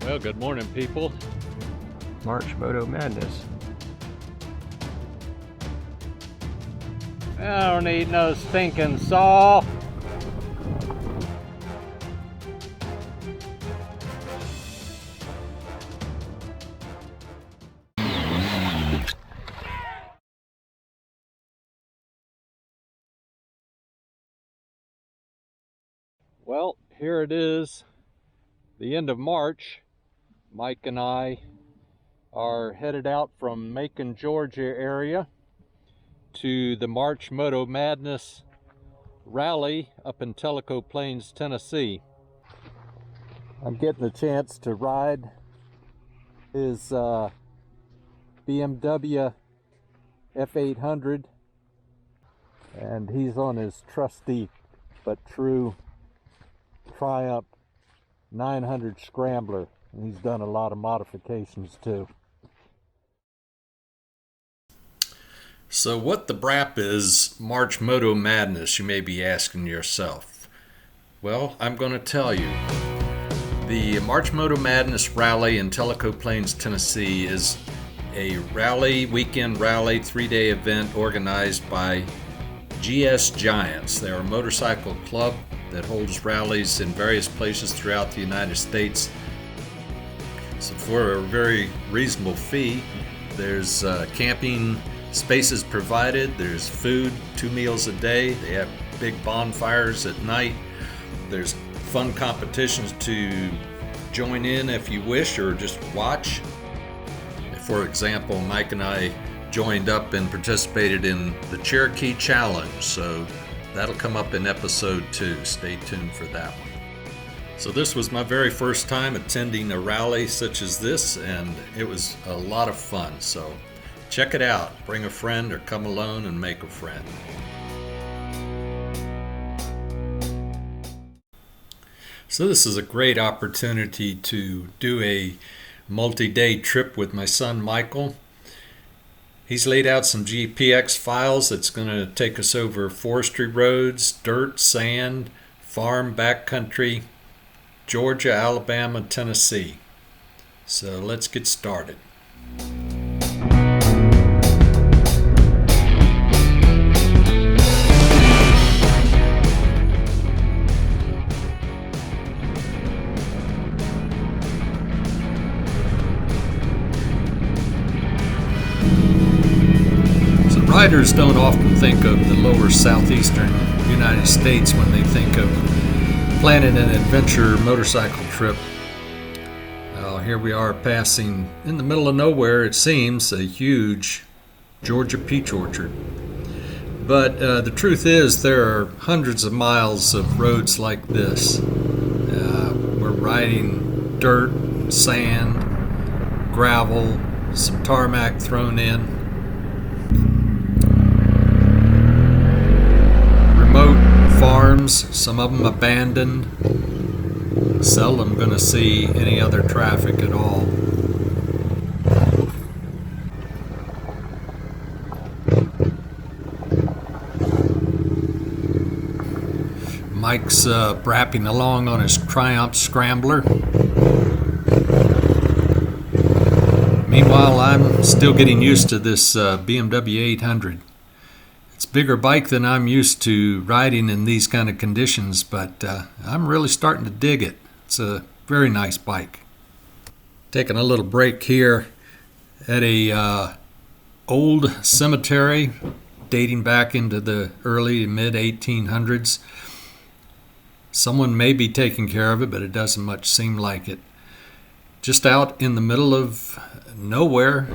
Well, good morning, people. March Moto Madness. I don't need no stinking saw. Well, here it is, the end of March. Mike and I are headed out from Macon, Georgia area to the March Moto Madness Rally up in Tellico Plains, Tennessee. I'm getting a chance to ride his BMW F800, and he's on his trusty but true Triumph 900 Scrambler, and he's done a lot of modifications too. So what the brap is March Moto Madness, you may be asking yourself? Well, I'm going to tell you. The March Moto Madness Rally in Tellico Plains, Tennessee is a weekend rally, 3-day event organized by GS Giants. They're a motorcycle club that holds rallies in various places throughout the United States. So for a very reasonable fee, there's camping spaces provided, there's food, 2 meals a day, they have big bonfires at night, there's fun competitions to join in if you wish or just watch. For example, Mike and I joined up and participated in the CHEROKEE Challenge, so that'll come up in episode 2. Stay tuned for that one. So this was my very first time attending a rally such as this, and it was a lot of fun. So check it out. Bring a friend or come alone and make a friend. So this is a great opportunity to do a multi-day trip with my son Michael. He's laid out some GPX files that's going to take us over forestry roads, dirt, sand, farm, backcountry, Georgia, Alabama, Tennessee. So let's get started. Riders don't often think of the lower southeastern United States when they think of planning an adventure motorcycle trip. Here we are passing, in the middle of nowhere it seems, a huge Georgia peach orchard. But the truth is there are hundreds of miles of roads like this. We're riding dirt, sand, gravel, some tarmac thrown in. Remote farms, some of them abandoned. Seldom going to see any other traffic at all. Mike's brapping along on his Triumph Scrambler. Meanwhile, I'm still getting used to this BMW 800. It's a bigger bike than I'm used to riding in these kind of conditions, but I'm really starting to dig it. It's a very nice bike. Taking a little break here at a old cemetery dating back into the early mid 1800s. Someone may be taking care of it, but it doesn't much seem like it. Just out in the middle of nowhere.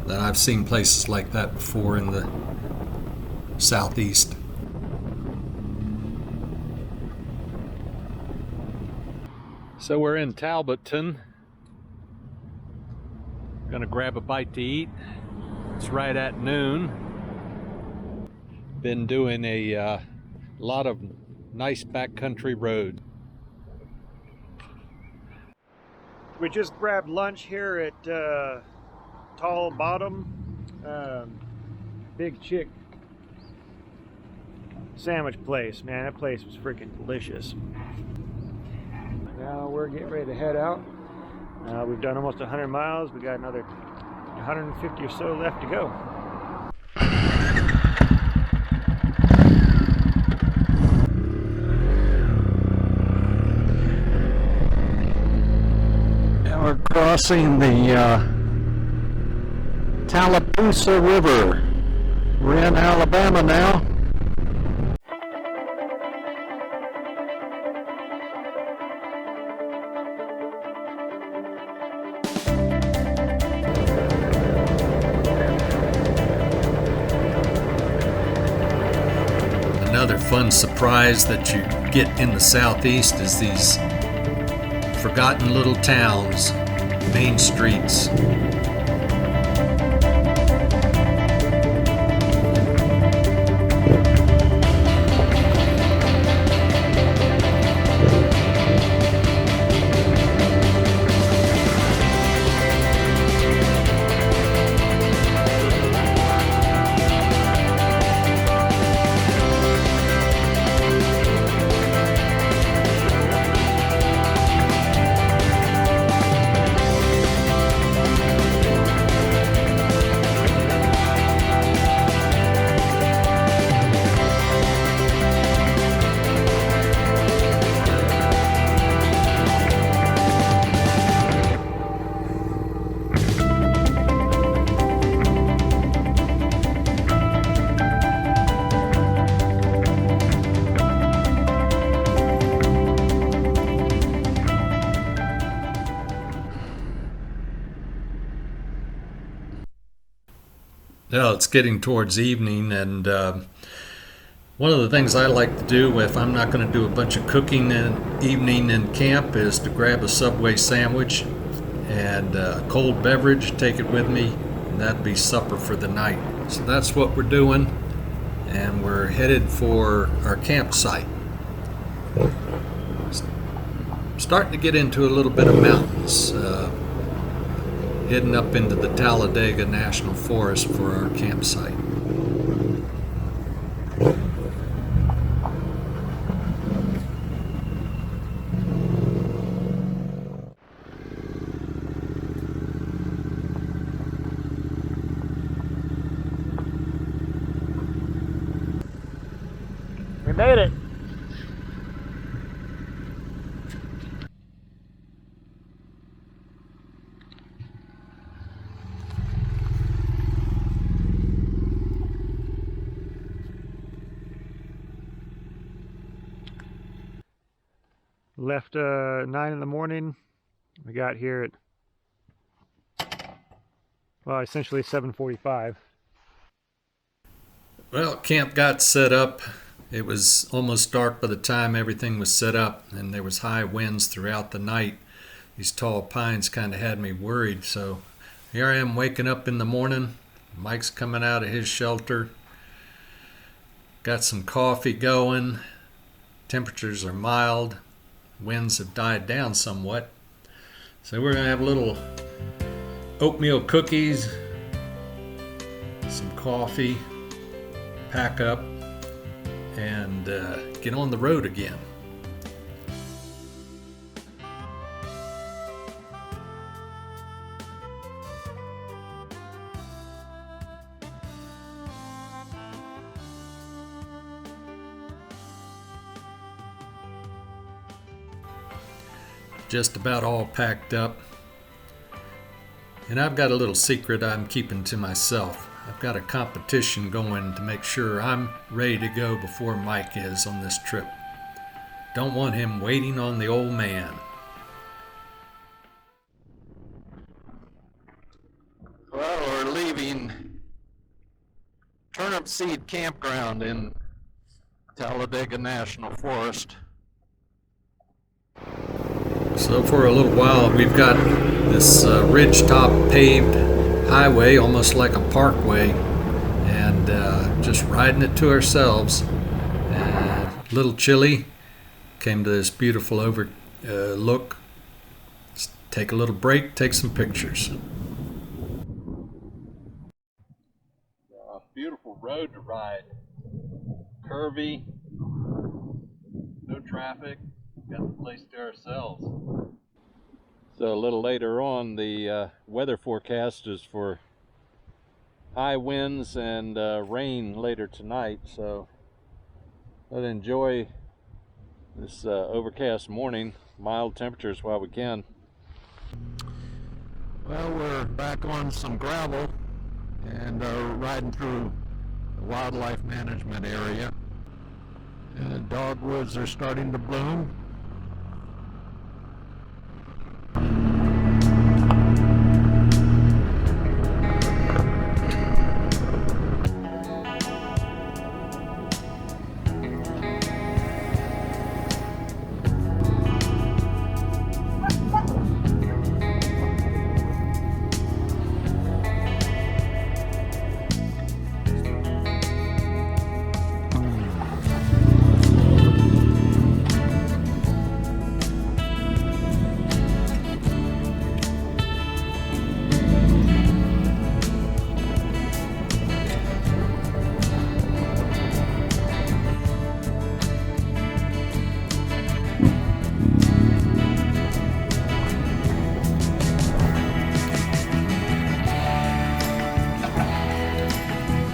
That I've seen places like that before in the southeast. So we're in Talbotton. Gonna grab a bite to eat. It's right at noon. Been doing a lot of nice backcountry road. We just grabbed lunch here at Tall Bottom Big Chick sandwich place. Man, that place was freaking delicious. Now we're getting ready to head out We've done almost 100 miles. We got another 150 or so left to go. Now we're crossing the Tallapoosa River. We're in Alabama now. Another fun surprise that you get in the Southeast is these forgotten little towns, main streets. Well, it's getting towards evening, and one of the things I like to do if I'm not going to do a bunch of cooking in evening in camp is to grab a Subway sandwich and a cold beverage, take it with me, and that'd be supper for the night. So that's what we're doing, and we're headed for our campsite. Starting to get into a little bit of mountains. Heading up into the Talladega National Forest for our campsite. We made it. Left 9 in the morning. We got here at, well, essentially 7:45. Well, camp got set up. It was almost dark by the time everything was set up, and there was high winds throughout the night. These tall pines kind of had me worried, so here I am waking up in the morning. Mike's coming out of his shelter. Got some coffee going. Temperatures are mild. Winds have died down somewhat. So we're going to have a little oatmeal cookies, some coffee, pack up, and get on the road again. Just about all packed up. And I've got a little secret I'm keeping to myself. I've got a competition going to make sure I'm ready to go before Mike is on this trip. Don't want him waiting on the old man. Well, we're leaving Turnip Seed Campground in Talladega National Forest. So for a little while we've got this ridgetop paved highway, almost like a parkway, and just riding it to ourselves. A little chilly. Came to this beautiful look. Let's take a little break, take some pictures. Beautiful road to ride. Curvy, no traffic, got the place to ourselves. So a little later on, the weather forecast is for high winds and rain later tonight. So let's enjoy this overcast morning, mild temperatures while we can. Well, we're back on some gravel and riding through the wildlife management area. And dogwoods are starting to bloom.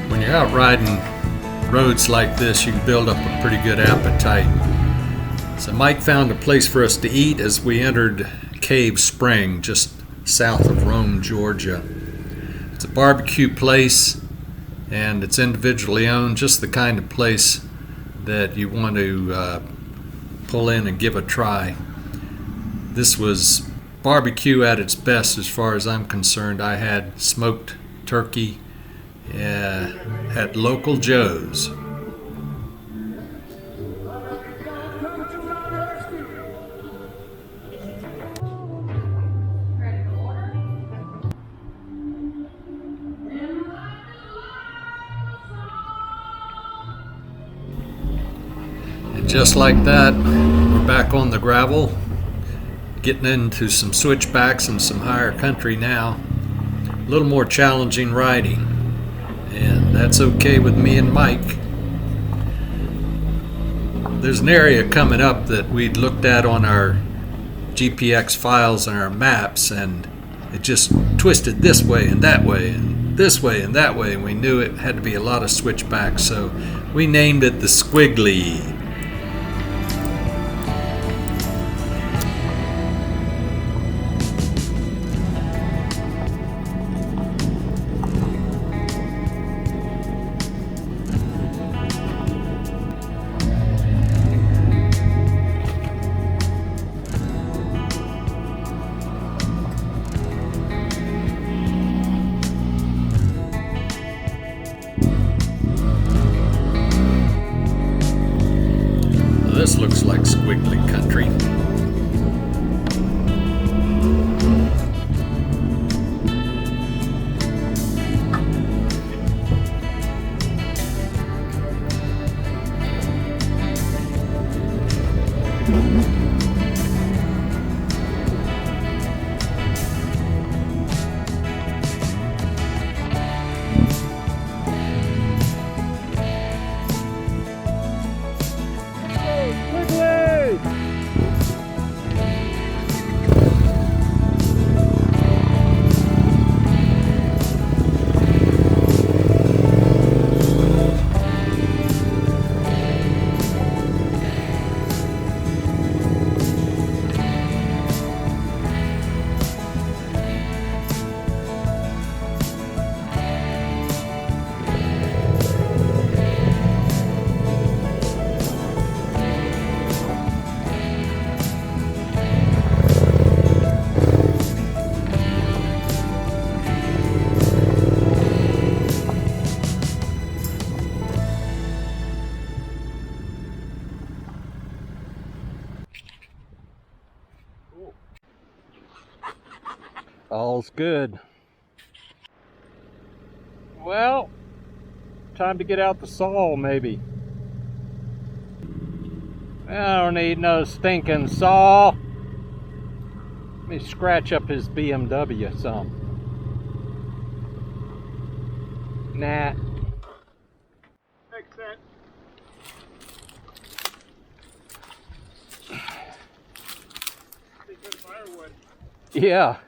When you're out riding roads like this, you can build up a pretty good appetite. So Mike found a place for us to eat as we entered Cave Spring, just south of Rome, Georgia. It's a barbecue place, and it's individually owned, just the kind of place that you want to pull in and give a try. This was barbecue at its best as far as I'm concerned. I had smoked turkey at Local Joe's. And just like that, we're back on the gravel, getting into some switchbacks and some higher country now. A little more challenging riding, and that's okay with me and Mike. There's an area coming up that we'd looked at on our GPX files and our maps, and it just twisted this way and that way and this way and that way, and we knew it had to be a lot of switchbacks, so we named it the Squiggly. This looks like squiggly country. All's good. Well, time to get out the saw, maybe. I don't need no stinking saw. Let me scratch up his BMW some. Nah. Makes sense. Take good firewood. Yeah.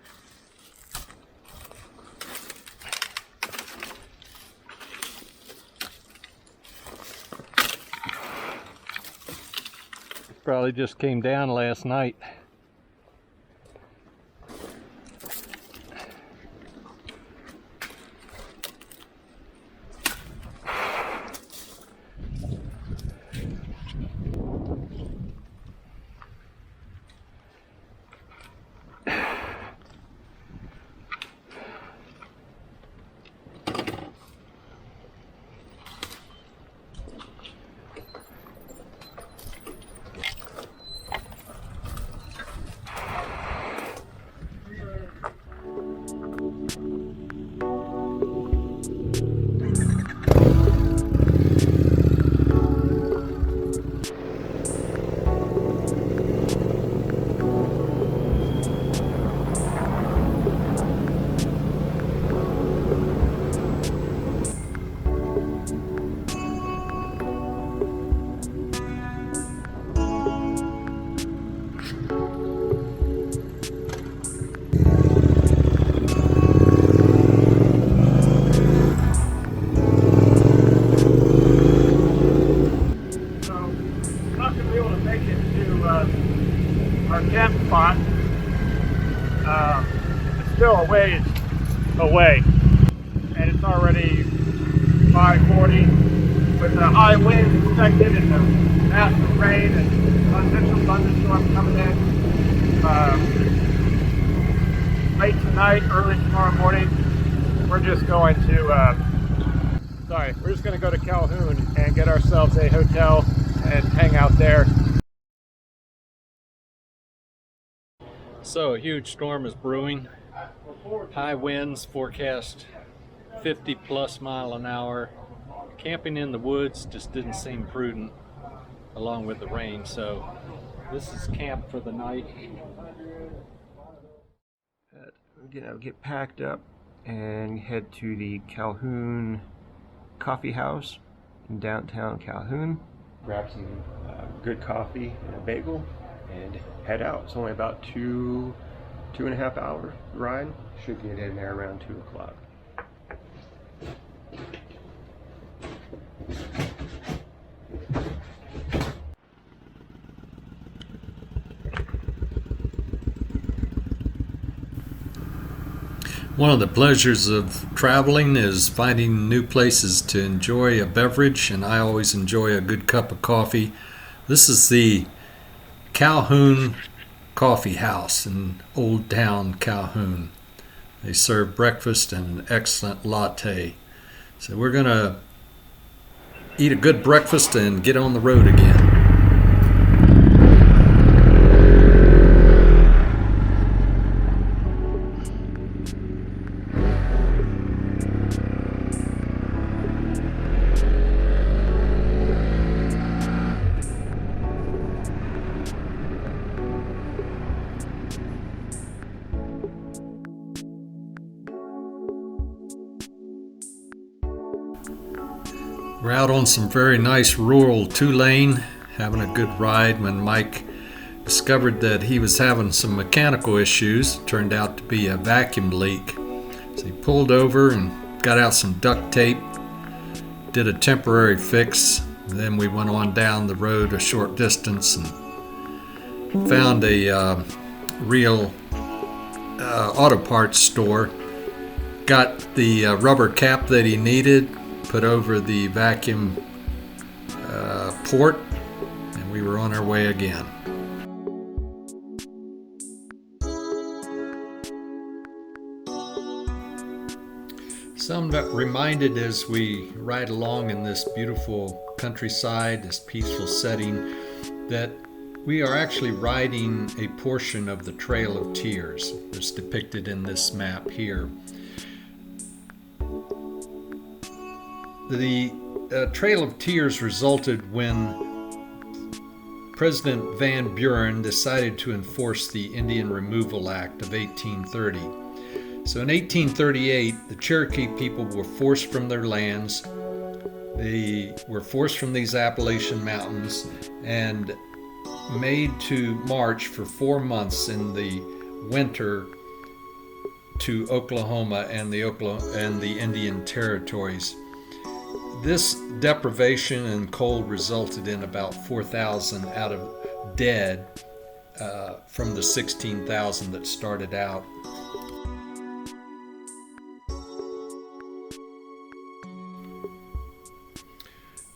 Probably just came down last night. Our camp spot. It's still a ways away, and it's already 5:40 with the high winds expected and the massive rain and potential thunderstorm coming in. Late tonight, early tomorrow morning, we're just going to go to Calhoun and get ourselves a hotel and hang out there. So a huge storm is brewing. High winds forecast 50+ mile an hour. Camping in the woods just didn't seem prudent along with the rain, so this is camp for the night. Get packed up and head to the Calhoun Coffee House in downtown Calhoun. Grab some good coffee and a bagel and head out. It's only about 2.5 hour ride. Should get in there around 2 o'clock. One of the pleasures of traveling is finding new places to enjoy a beverage, and I always enjoy a good cup of coffee. This is the Calhoun Coffee House in Old Town Calhoun. They serve breakfast and an excellent latte. So we're going to eat a good breakfast and get on the road again. We're out on some very nice rural 2-lane, having a good ride when Mike discovered that he was having some mechanical issues. Turned out to be a vacuum leak. So he pulled over and got out some duct tape, did a temporary fix, and then we went on down the road a short distance and found a real auto parts store. Got the rubber cap that he needed, put over the vacuum port, and we were on our way again. So I'm reminded as we ride along in this beautiful countryside, this peaceful setting, that we are actually riding a portion of the Trail of Tears that's depicted in this map here. The Trail of Tears resulted when President Van Buren decided to enforce the Indian Removal Act of 1830. So in 1838, the Cherokee people were forced from their lands. They were forced from these Appalachian mountains and made to march for 4 months in the winter to Oklahoma and the Indian territories. This deprivation and cold resulted in about 4,000 out of dead from the 16,000 that started out.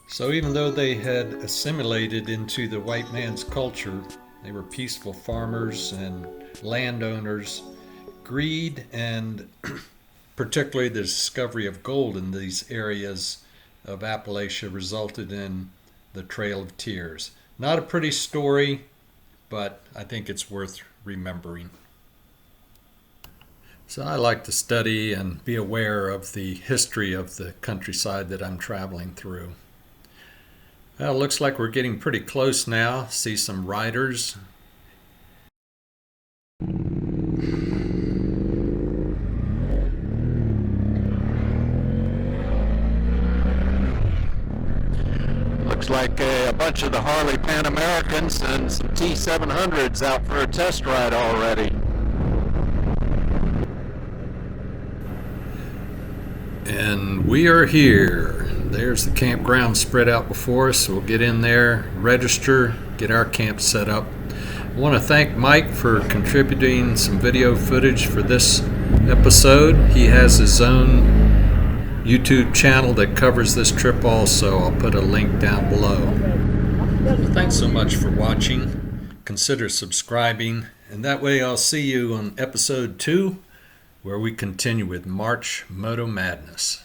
So even though they had assimilated into the white man's culture, they were peaceful farmers and landowners. Greed and particularly the discovery of gold in these areas of Appalachia resulted in the Trail of Tears. Not a pretty story, but I think it's worth remembering. So I like to study and be aware of the history of the countryside that I'm traveling through. Well, it looks like we're getting pretty close now. See some riders. Looks like a bunch of the Harley Pan Americans and some T700s out for a test ride already. And we are here. There's the campground spread out before us. We'll get in there, register, get our camp set up. I want to thank Mike for contributing some video footage for this episode. He has his own YouTube channel that covers this trip also. I'll put a link down below. Well, thanks so much for watching. Consider subscribing, and that way I'll see you on episode 2, where we continue with March Moto Madness.